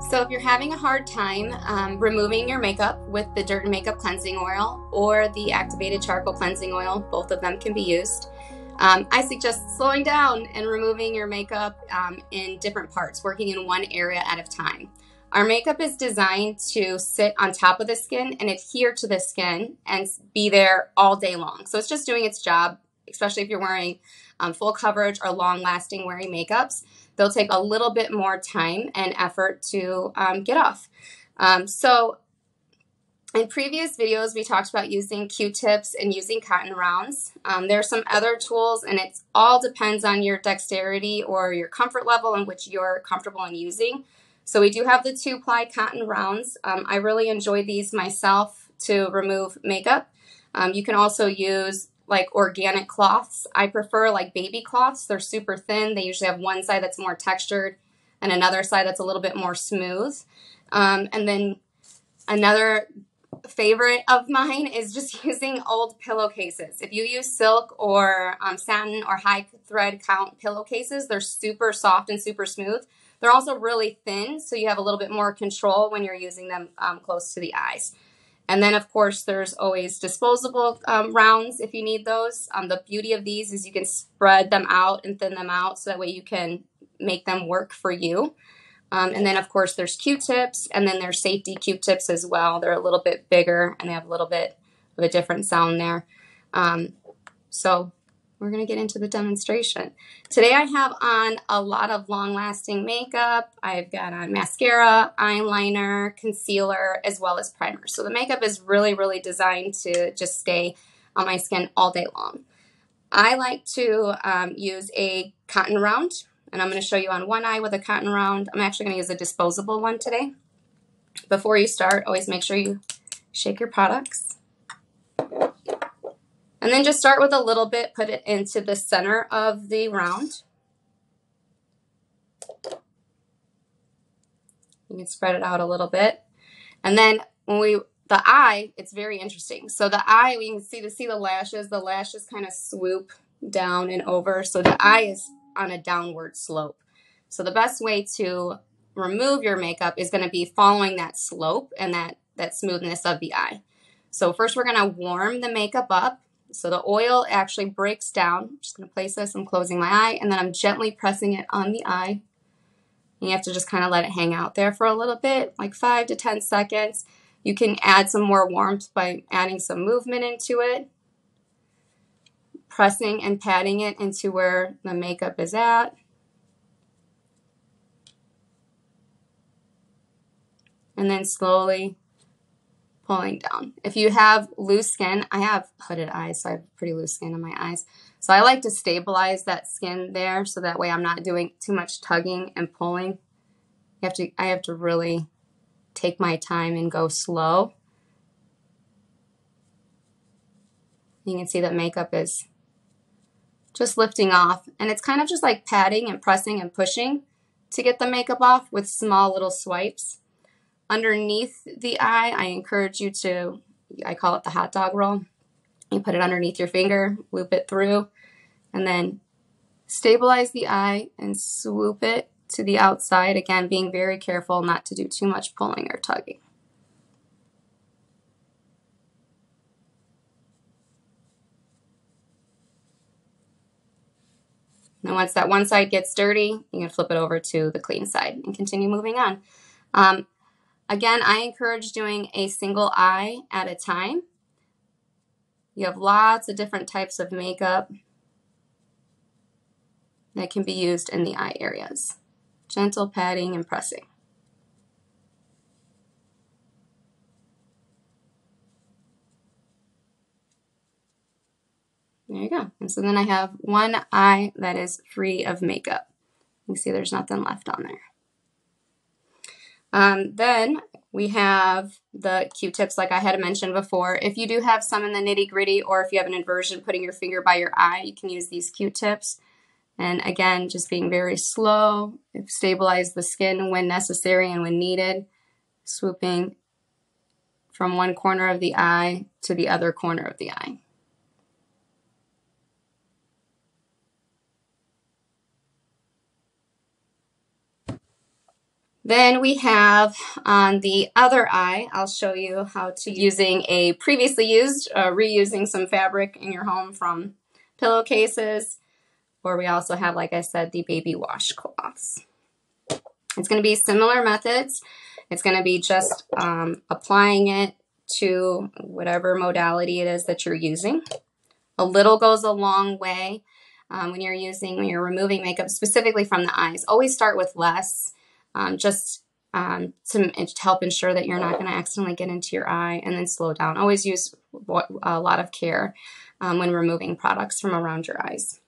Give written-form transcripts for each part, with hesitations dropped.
So if you're having a hard time removing your makeup with the Dirt and Makeup Cleansing Oil or the Activated Charcoal Cleansing Oil, both of them can be used. I suggest slowing down and removing your makeup in different parts, working in one area at a time. Our makeup is designed to sit on top of the skin and adhere to the skin and be there all day long. So it's just doing its job, especially if you're wearing full coverage or long-lasting wearing makeups. They'll take a little bit more time and effort to get off. So in previous videos, we talked about using Q-tips and using cotton rounds. There are some other tools, and it all depends on your dexterity or your comfort level in which you're comfortable in using. So we do have the 2-ply cotton rounds. I really enjoy these myself to remove makeup. You can also use like organic cloths. I prefer like baby cloths. They're super thin. They usually have one side that's more textured and another side that's a little bit more smooth. And then another favorite of mine is just using old pillowcases. If you use silk or satin or high thread count pillowcases, they're super soft and super smooth. They're also really thin, so you have a little bit more control when you're using them close to the eyes. And then, of course, there's always disposable rounds if you need those. The beauty of these is you can spread them out and thin them out so that way you can make them work for you. And then, of course, there's Q-tips, and then there's safety Q-tips as well. They're a little bit bigger, and they have a little bit of a different sound there. So we're going to get into the demonstration. Today I have on a lot of long-lasting makeup. I've got on mascara, eyeliner, concealer, as well as primer. So the makeup is really, really designed to just stay on my skin all day long. I like to use a cotton round, and I'm going to show you on one eye with a cotton round. I'm actually going to use a disposable one today. Before you start, always make sure you shake your products. And then just start with a little bit, put it into the center of the round. You can spread it out a little bit. And then when the eye, it's very interesting. So the eye, we can see the lashes. The lashes kind of swoop down and over. So the eye is on a downward slope. So the best way to remove your makeup is going to be following that slope and that smoothness of the eye. So first we're going to warm the makeup up. So the oil actually breaks down. I'm just going to place this. I'm closing my eye, and then I'm gently pressing it on the eye. And you have to just kind of let it hang out there for a little bit, like 5 to 10 seconds. You can add some more warmth by adding some movement into it, pressing and patting it into where the makeup is at. And then slowly pulling down. If you have loose skin, I have hooded eyes, so I have pretty loose skin on my eyes. So I like to stabilize that skin there so that way I'm not doing too much tugging and pulling. I have to really take my time and go slow. You can see that makeup is just lifting off, and it's kind of just like patting and pressing and pushing to get the makeup off with small little swipes. Underneath the eye, I encourage you to, I call it the hot dog roll. You put it underneath your finger, loop it through, and then stabilize the eye and swoop it to the outside. Again, being very careful not to do too much pulling or tugging. Now once that one side gets dirty, you can flip it over to the clean side and continue moving on. Again, I encourage doing a single eye at a time. You have lots of different types of makeup that can be used in the eye areas. Gentle patting and pressing. There you go. And so then I have one eye that is free of makeup. You can see there's nothing left on there. Then we have the Q-tips like I had mentioned before. If you do have some in the nitty-gritty, or if you have an aversion putting your finger by your eye, you can use these Q-tips. And again, just being very slow, stabilize the skin when necessary and when needed, swooping from one corner of the eye to the other corner of the eye. Then we have on the other eye, I'll show you how to using a previously used, reusing some fabric in your home from pillowcases, or we also have, like I said, the baby washcloths. It's going to be similar methods. It's going to be just applying it to whatever modality it is that you're using. A little goes a long way when you're removing makeup, specifically from the eyes. Always start with less, just to help ensure that you're not going to accidentally get into your eye, and then slow down. Always use a lot of care when removing products from around your eyes.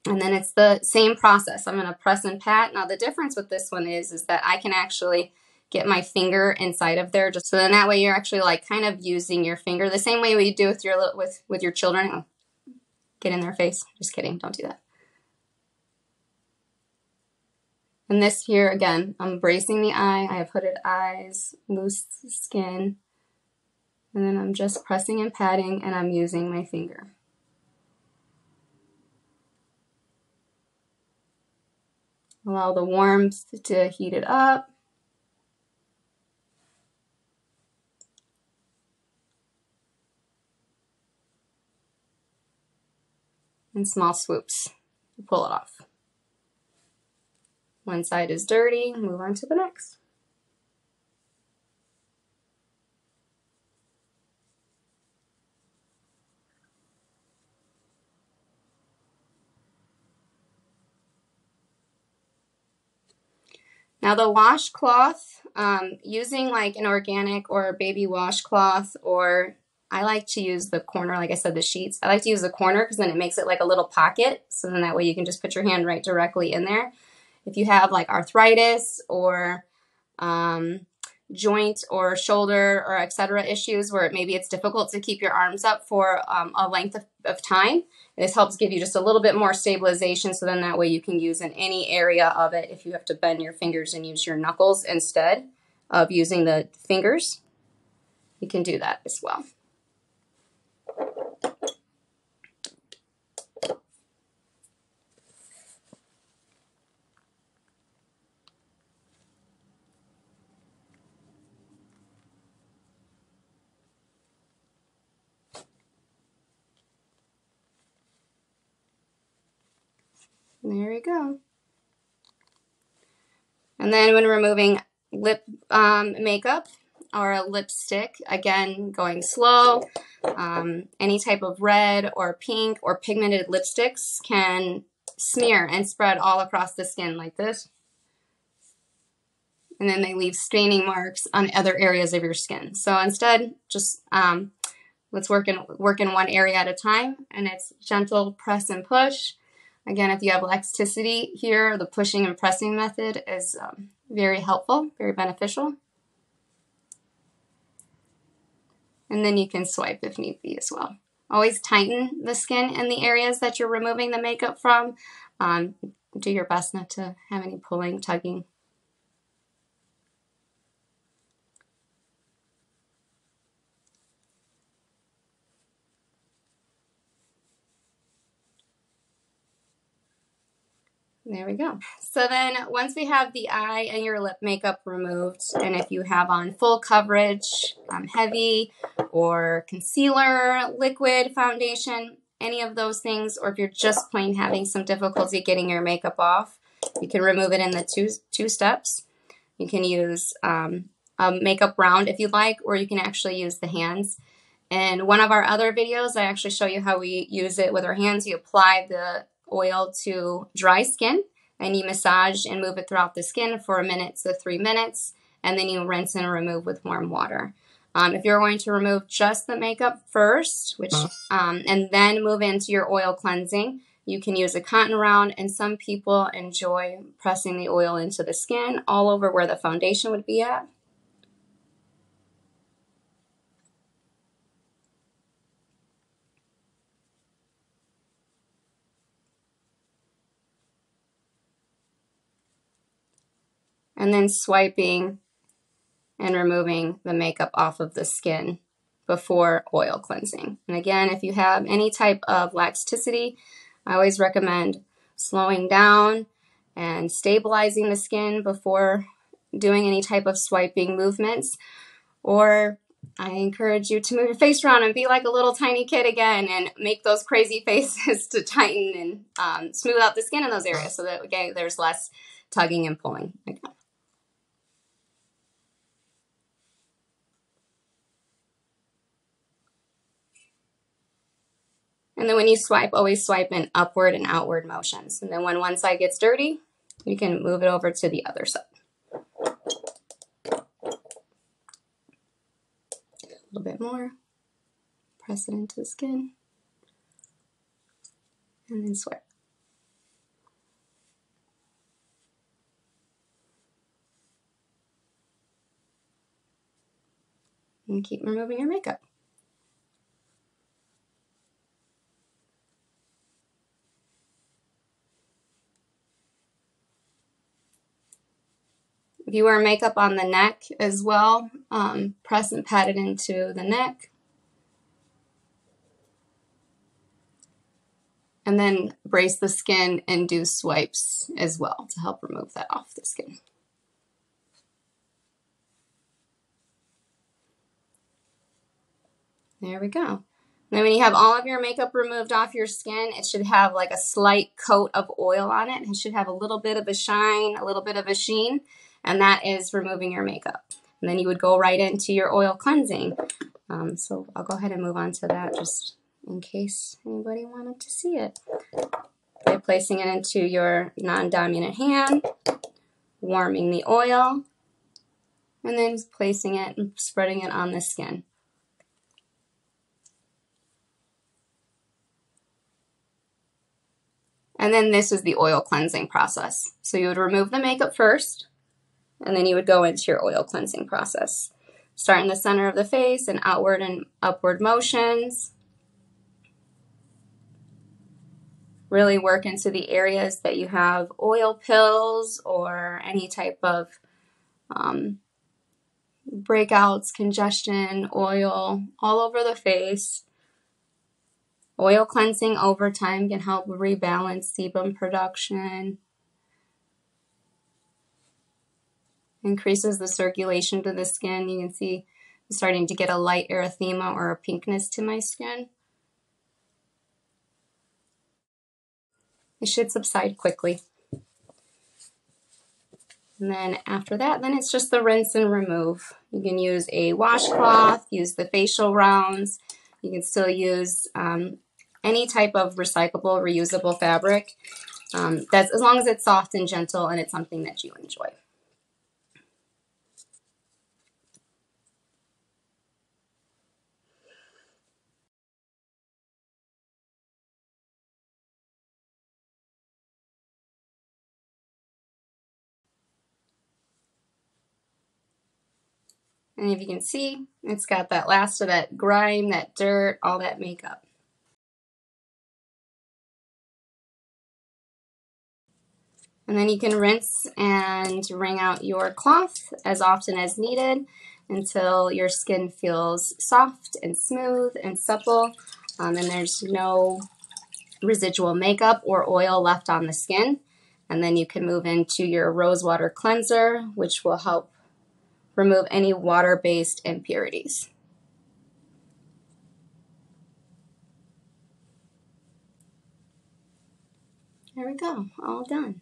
And then it's the same process. I'm going to press and pat. Now the difference with this one is that I can actually get my finger inside of there, just so then that way you're actually like kind of using your finger the same way you do with your children. Oh, get in their face. Just kidding. Don't do that. And this here, again, I'm bracing the eye. I have hooded eyes, loose skin. And then I'm just pressing and patting, and I'm using my finger. Allow the warmth to heat it up. In small swoops, pull it off. One side is dirty, move on to the next. Now the washcloth, using like an organic or a baby washcloth, or I like to use the corner, like I said, the sheets. I like to use the corner because then it makes it like a little pocket. So then that way you can just put your hand right directly in there. If you have like arthritis or joint or shoulder or etc. issues where maybe it's difficult to keep your arms up for a length of time, this helps give you just a little bit more stabilization, so then that way you can use in any area of it. If you have to bend your fingers and use your knuckles instead of using the fingers, you can do that as well. There we go. And then when removing lip makeup or a lipstick, again, going slow. Any type of red or pink or pigmented lipsticks can smear and spread all across the skin like this. And then they leave staining marks on other areas of your skin. So instead, just let's work in one area at a time, and it's gentle press and push. Again, if you have elasticity here, the pushing and pressing method is very helpful, very beneficial. And then you can swipe if need be as well. Always tighten the skin in the areas that you're removing the makeup from. Do your best not to have any pulling, tugging. There we go. So then once we have the eye and your lip makeup removed, and if you have on full coverage, heavy, or concealer, liquid foundation, any of those things, or if you're just plain having some difficulty getting your makeup off, you can remove it in the two steps. You can use a makeup round if you'd like, or you can actually use the hands. In one of our other videos, I actually show you how we use it with our hands. You apply the oil to dry skin, and you massage and move it throughout the skin for 1 minute to 3 minutes, and then you rinse and remove with warm water. If you're going to remove just the makeup first, and then move into your oil cleansing, you can use a cotton round, and some people enjoy pressing the oil into the skin all over where the foundation would be at. And then swiping and removing the makeup off of the skin before oil cleansing. And again, if you have any type of laxity, I always recommend slowing down and stabilizing the skin before doing any type of swiping movements, or I encourage you to move your face around and be like a little tiny kid again and make those crazy faces to tighten and smooth out the skin in those areas so that there's less tugging and pulling. Okay. And then when you swipe, always swipe in upward and outward motions. And then when one side gets dirty, you can move it over to the other side. A little bit more. Press it into the skin. And then swipe. And keep removing your makeup. If you wear makeup on the neck as well, press and pat it into the neck. And then brace the skin and do swipes as well to help remove that off the skin. There we go. Then when you have all of your makeup removed off your skin, it should have like a slight coat of oil on it. It should have a little bit of a shine, a little bit of a sheen, and that is removing your makeup. And then you would go right into your oil cleansing. So I'll go ahead and move on to that just in case anybody wanted to see it. By placing it into your non-dominant hand, warming the oil, and then placing it and spreading it on the skin. And then this is the oil cleansing process. So you would remove the makeup first, and then you would go into your oil cleansing process. Start in the center of the face and outward and upward motions. Really work into the areas that you have oil pills or any type of breakouts, congestion, oil all over the face. Oil cleansing over time can help rebalance sebum production, increases the circulation to the skin. You can see I'm starting to get a light erythema or a pinkness to my skin. It should subside quickly. And then after that, then it's just the rinse and remove. You can use a washcloth, use the facial rounds. You can still use any type of recyclable, reusable fabric. That's as long as it's soft and gentle and it's something that you enjoy. And if you can see, it's got that last of that grime, that dirt, all that makeup. And then you can rinse and wring out your cloth as often as needed until your skin feels soft and smooth and supple, and there's no residual makeup or oil left on the skin. And then you can move into your rose water cleanser, which will help remove any water-based impurities. There we go, all done.